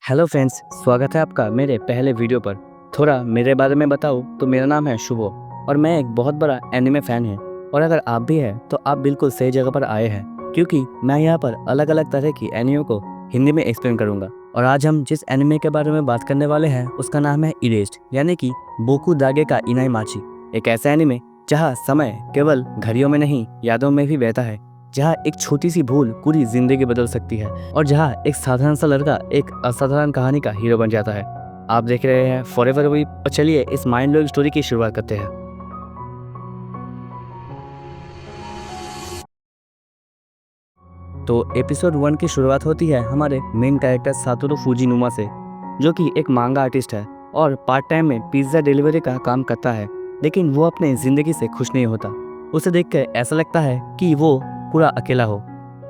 Hello friends, स्वागत है आपका मेरे पहले वीडियो पर। थोड़ा मेरे बारे में बताऊँ तो मेरा नाम है शुभो और मैं एक बहुत बड़ा एनिमे फ़ैन है। और अगर आप भी हैं तो आप बिल्कुल सही जगह पर आए हैं, क्योंकि मैं यहाँ पर अलग अलग तरह की एनिमे को हिंदी में एक्सप्लेन करूँगा। और आज हम जिस एनिमे के बारे में बात करने वाले हैं उसका नाम है इरेज्ड, यानी कि बोकू दागे का इनाइमाची। एक ऐसा एनिमे जहाँ समय केवल घड़ियों में नहीं यादों में भी बहता है, जहाँ एक छोटी सी भूल पूरी जिंदगी बदल सकती है और जहाँ एक साधारण सा लड़का एक असाधारण कहानी का हीरो बन जाता है। आप देख रहे हैं फॉरएवर वी। और चलिए इस माइंड ब्लोइंग स्टोरी की शुरुआत करते हैं। तो एपिसोड 1 की शुरुआत होती है हमारे मेन कैरेक्टर सातोरू फुजीनुमा से, जो कि एक मांगा आर्टिस्ट है और पार्ट टाइम में पिज्ज़ा डिलीवरी का काम करता है। लेकिन वो अपने जिंदगी से खुश नहीं होता। उसे देखकर ऐसा लगता है कि वो पूरा अकेला हो।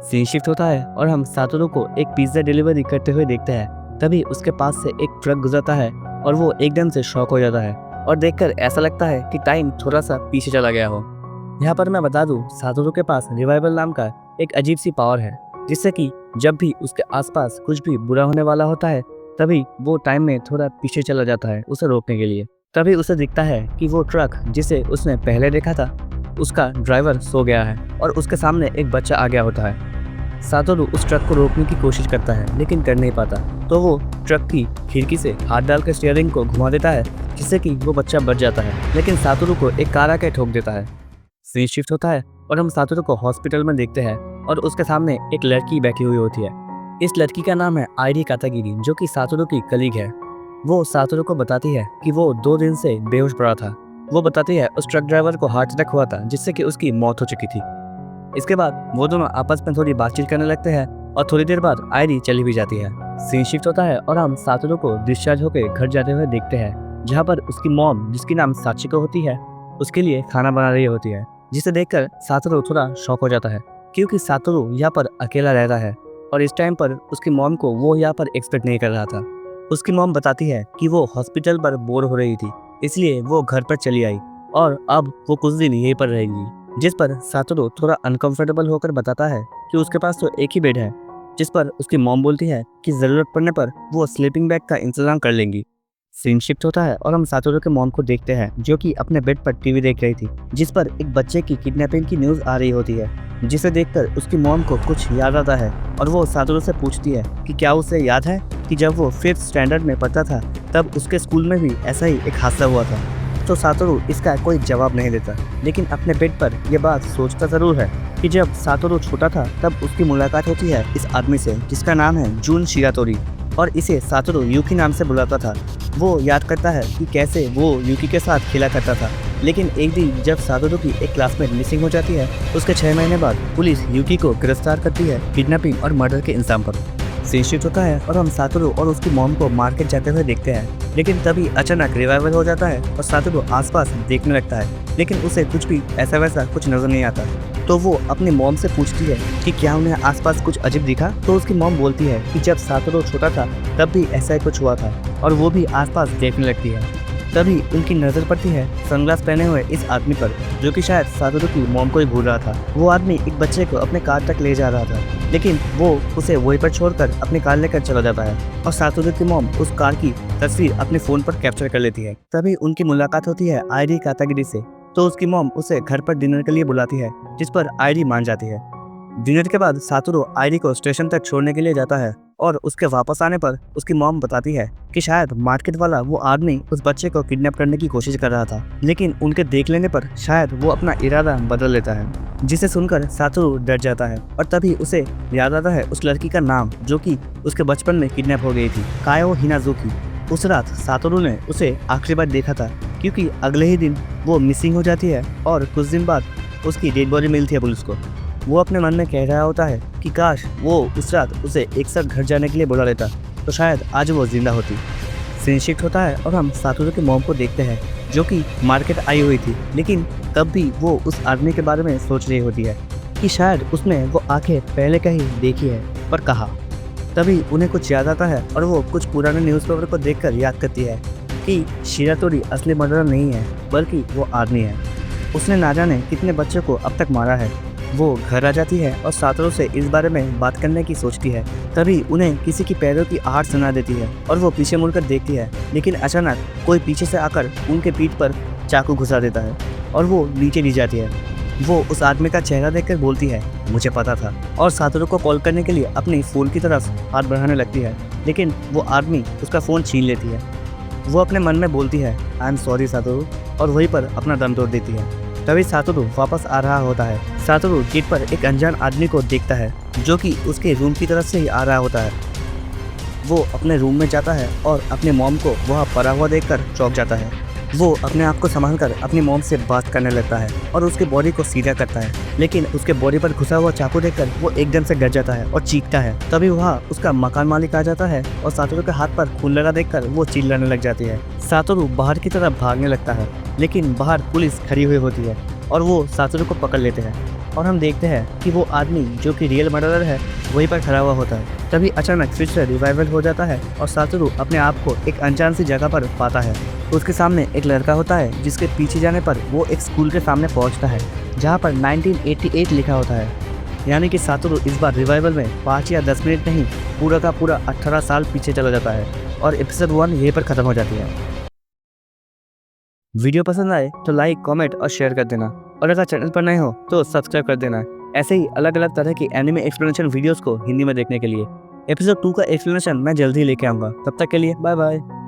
सीन शिफ्ट होता है और हम सातोरू को एक पिज्ज़ा डिलीवरी करते हुए देखते हैं। तभी उसके पास से एक ट्रक गुजरता है और वो एकदम से शॉक हो जाता है और देखकर ऐसा लगता है कि टाइम थोड़ा सा पीछे चला गया हो। यहाँ पर मैं बता दूँ, सातोरू के पास रिवाइवल नाम का एक अजीब सी पावर है, जिससे कि जब भी उसके आसपास कुछ भी बुरा होने वाला होता है तभी वो टाइम में थोड़ा पीछे चला जाता है उसे रोकने के लिए। तभी उसे दिखता है कि वो ट्रक जिसे उसने पहले देखा था उसका ड्राइवर सो गया है और उसके सामने एक बच्चा आ गया होता है। सातोरू उस ट्रक को रोकने की कोशिश करता है लेकिन कर नहीं पाता, तो वो ट्रक की खिड़की से हाथ डालकर स्टीयरिंग को घुमा देता है, जिससे कि वो बच्चा बच जाता है। लेकिन सातोरू को एक कार आकर ठोक देता है। सीन शिफ्ट होता है और हम सातोरू को हॉस्पिटल में देखते हैं और उसके सामने एक लड़की बैठी हुई होती है। इस लड़की का नाम है आयरी कातागिरी, जो कि सातोरू की कलीग है। वो सातोरू को बताती है कि वो 2 दिन से बेहोश पड़ा था। वो बताती है उस ट्रक ड्राइवर को हार्ट अटैक हुआ था, जिससे कि उसकी मौत हो चुकी थी। इसके बाद वो दोनों आपस में थोड़ी बातचीत करने लगते हैं और थोड़ी देर बाद आयरी चली भी जाती है। सीन शिफ्ट होता है और हम सातोरू को डिस्चार्ज होकर घर जाते हुए देखते हैं, जहाँ पर उसकी मॉम, जिसकी नाम साचिको होती है, उसके लिए खाना बना रही होती है, जिसे देखकर सातोरू थोड़ा शॉक हो जाता है, क्योंकि सातोरू यहाँ पर अकेला रहता है और इस टाइम पर उसकी मॉम को वो यहाँ पर एक्सपेक्ट नहीं कर रहा था। उसकी मॉम बताती है कि वो हॉस्पिटल पर बोर हो रही थी, इसलिए वो घर पर चली आई और अब वो कुछ दिन यहीं पर रहेगी। जिस पर सातोरू थोड़ा अनकंफर्टेबल होकर बताता है कि उसके पास तो एक ही बेड है, जिस पर उसकी मॉम बोलती है कि ज़रूरत पड़ने पर वो स्लीपिंग बैग का इंतजाम कर लेंगी। सीन शिफ्ट होता है और हम सातोरू के मॉम को देखते हैं, जो कि अपने बेड पर टीवी देख रही थी, जिस पर एक बच्चे की किडनैपिंग की न्यूज़ आ रही होती है, जिसे देखकर उसकी मॉम को कुछ याद आता है और वो सातोरू से पूछती है कि क्या उसे याद है कि जब वो 5th स्टैंडर्ड में पढ़ता था तब उसके स्कूल में भी ऐसा ही एक हादसा हुआ था। तो सातोरू इसका कोई जवाब नहीं देता, लेकिन अपने बेड पर यह बात सोचता ज़रूर है कि जब सातोरू छोटा था तब उसकी मुलाकात होती है इस आदमी से, जिसका नाम है जून शिरातोरी, और इसे सातोरू यूकी नाम से बुलाता था। वो याद करता है कि कैसे वो यूकी के साथ खेला करता था। लेकिन एक दिन जब सातोरू की एक क्लासमेट मिसिंग हो जाती है, उसके 6 महीने बाद पुलिस यूकी को गिरफ्तार करती है किडनैपिंग और मर्डर के इल्जाम पर। सीन शिफ्ट होता है और हम सातोरू और उसकी मॉम को मार्केट जाते हुए देखते हैं, लेकिन तभी अचानक रिवाइवल हो जाता है और सातोरू आसपास देखने लगता है, लेकिन उसे कुछ भी ऐसा वैसा कुछ नजर नहीं आता। तो वो अपनी मॉम से पूछती है कि क्या उन्हें आसपास कुछ अजीब दिखा। तो उसकी मॉम बोलती है कि जब सातोरू छोटा था तब भी ऐसा ही कुछ हुआ था और वो भी आसपास देखने लगती है। तभी उनकी नज़र पड़ती है सनग्लास पहने हुए इस आदमी पर, जो कि शायद सातोरू की मॉम को ही भूल रहा था। वो आदमी एक बच्चे को अपने कार तक ले जा रहा था, लेकिन वो उसे वहीं पर छोड़कर अपनी कार लेकर चला जाता है और सातोरू की मॉम उस कार की तस्वीर अपने फ़ोन पर कैप्चर कर लेती है। तभी उनकी मुलाकात होती है आयरी कातागिरी से, तो उसकी मॉम उसे घर पर डिनर के लिए बुलाती है, जिस पर आयरी मान जाती है। डिनर के बाद सातोरू आयरी को स्टेशन तक छोड़ने के लिए जाता है और उसके वापस आने पर उसकी मॉम बताती है कि शायद मार्केट वाला वो आदमी उस बच्चे को किडनैप करने की कोशिश कर रहा था, लेकिन उनके देख लेने पर शायद वो अपना इरादा बदल लेता है, जिसे सुनकर सातोरू डर जाता है। और तभी उसे याद आता है उस लड़की का नाम, जो कि उसके बचपन में किडनैप हो गई थी, कायो हिनाजुकी। उस रात सातोरू ने उसे आखिरी बार देखा था, क्योंकि अगले ही दिन वो मिसिंग हो जाती है और कुछ दिन बाद उसकी डेड बॉडी मिलती है पुलिस को। वो अपने मन में कह रहा होता है कि काश वो उस रात उसे एक साथ घर जाने के लिए बुला लेता, तो शायद आज वो जिंदा होती। सीन शिफ्ट होता है और हम सातोरू की मॉम को देखते हैं, जो कि मार्केट आई हुई थी, लेकिन तब भी वो उस आदमी के बारे में सोच रही होती है कि शायद उसने वो आंखें पहले कहीं देखी है, पर कहाँ। तभी उन्हें कुछ याद आता है और वो कुछ पुराने न्यूज़पेपर को देखकर याद करती है कि शिरातोरी असली मर्डर नहीं है, बल्कि वो आदमी है। उसने ना जाने कितने बच्चों को अब तक मारा है वो घर आ जाती है और सातोरू से इस बारे में बात करने की सोचती है। तभी उन्हें किसी की पैरों की आहट सुना देती है और वो पीछे मुड़कर देखती है, लेकिन अचानक कोई पीछे से आकर उनके पीठ पर चाकू घुसा देता है और वो नीचे गिर जाती है। वो उस आदमी का चेहरा देखकर बोलती है, मुझे पता था, और सातोरू को कॉल करने के लिए अपनी फ़ोन की तरफ हाथ बढ़ाने लगती है, लेकिन वो आदमी उसका फ़ोन छीन लेती है। वो अपने मन में बोलती है, आई एम सॉरी सातोरू, और वहीं पर अपना दम तोड़ देती है। तभी सातोरू वापस आ रहा होता है। सातोरू गेट पर एक अनजान आदमी को देखता है जो कि उसके रूम की तरफ से ही आ रहा होता है। वो अपने रूम में जाता है और अपने मॉम को वहाँ पड़ा हुआ देखकर चौंक जाता है। वो अपने आप को संभालकर अपनी मॉम से बात करने लगता है और उसके बॉडी को सीधा करता है, लेकिन उसके बॉडी पर घुसा हुआ चाकू देखकर वो एकदम से डर जाता है और चीखता है। तभी वहाँ उसका मकान मालिक आ जाता है और सातोरू के हाथ पर खून लगा देखकर वो चिल्लाने लग जाती है। सातोरू बाहर की तरफ भागने लगता है, लेकिन बाहर पुलिस खड़ी हुई होती है और वो सातोरू को पकड़ लेते हैं और हम देखते हैं कि वो आदमी जो कि रियल मर्डरर है वहीं पर खड़ा हुआ होता है। तभी अचानक फिर से रिवाइवल हो जाता है और सातोरू अपने आप को एक अनजान सी जगह पर पाता है। उसके सामने एक लड़का होता है जिसके पीछे जाने पर वो एक स्कूल के सामने पहुंचता है जहां पर 1988 लिखा होता है। यानी कि सातोरू इस बार रिवाइवल में 5 या 10 मिनट नहीं, पूरा का पूरा 18 साल पीछे चला जाता है और एपिसोड 1 यहीं पर खत्म हो जाती है। वीडियो पसंद आए तो लाइक, कमेंट और शेयर कर देना, और अगर चैनल पर नए हो तो सब्सक्राइब कर देना ऐसे ही अलग अलग तरह की एनिमे एक्सप्लेनेशन वीडियोस को हिंदी में देखने के लिए। एपिसोड 2 का एक्सप्लेनेशन मैं जल्द ही लेके आऊँगा। तब तक के लिए बाय बाय।